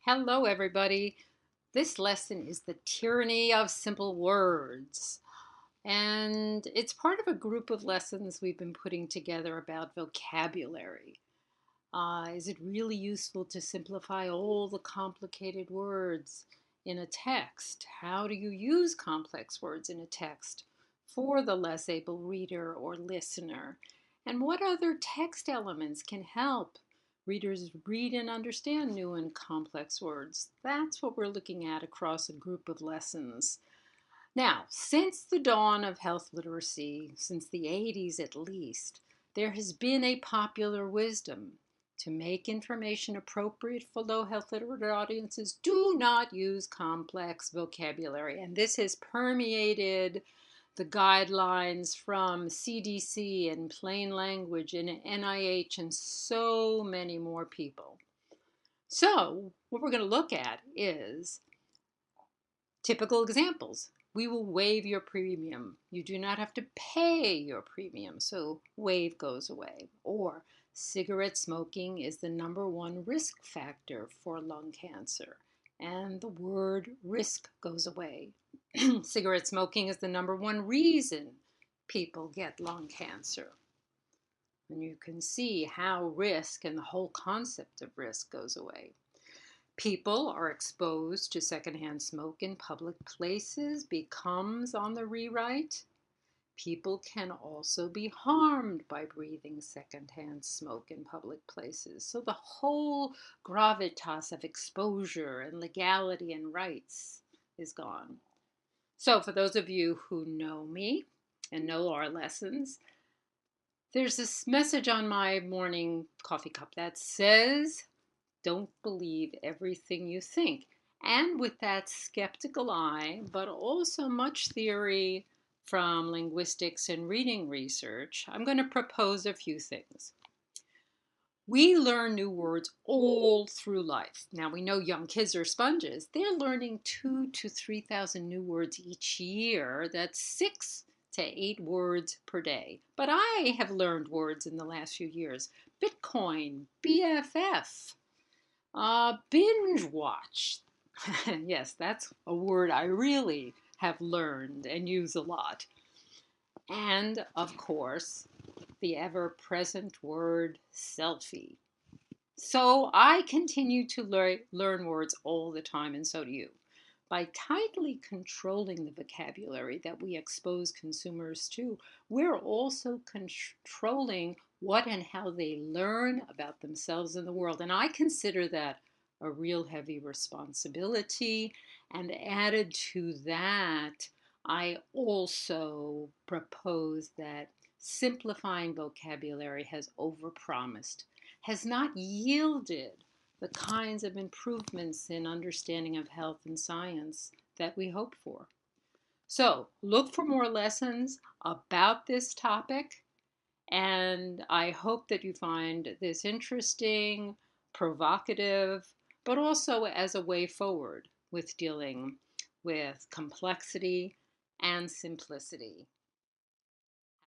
Hello, everybody. This lesson is the tyranny of simple words. And it's part of a group of lessons we've been putting together about vocabulary. Is it really useful to simplify all the complicated words in a text? How do you use complex words in a text for the less able reader or listener? And what other text elements can help readers read and understand new and complex words? That's what we're looking at across a group of lessons. Now, since the dawn of health literacy, since the 80s at least, there has been a popular wisdom to make information appropriate for low health literate audiences. Do not use complex vocabulary. And this has permeated the guidelines from CDC and Plain Language and NIH and so many more people. So, what we're going to look at is typical examples. We will waive your premium. You do not have to pay your premium, so waive goes away. Or cigarette smoking is the #1 risk factor for lung cancer, and the word risk goes away. Cigarette smoking is the #1 reason people get lung cancer. And you can see how risk and the whole concept of risk goes away. People are exposed to secondhand smoke in public places becomes on the rewrite. People can also be harmed by breathing secondhand smoke in public places. So the whole gravitas of exposure and legality and rights is gone. So for those of you who know me and know our lessons, there's this message on my morning coffee cup that says, don't believe everything you think. And with that skeptical eye, but also much theory from linguistics and reading research, I'm going to propose a few things. We learn new words all through life. Now we know young kids are sponges. They're learning 2,000 to 3,000 new words each year. That's 6 to 8 words per day. But I have learned words in the last few years. Bitcoin, BFF, binge watch. Yes, that's a word I really have learned and use a lot. And of course, the ever present word selfie. So I continue to learn words all the time, and so do you. By tightly controlling the vocabulary that we expose consumers to, we're also controlling what and how they learn about themselves and the world. And I consider that a real heavy responsibility. And added to that, I also propose that simplifying vocabulary has overpromised, has not yielded the kinds of improvements in understanding of health and science that we hope for. So look for more lessons about this topic, and I hope that you find this interesting, provocative, but also as a way forward with dealing with complexity and simplicity.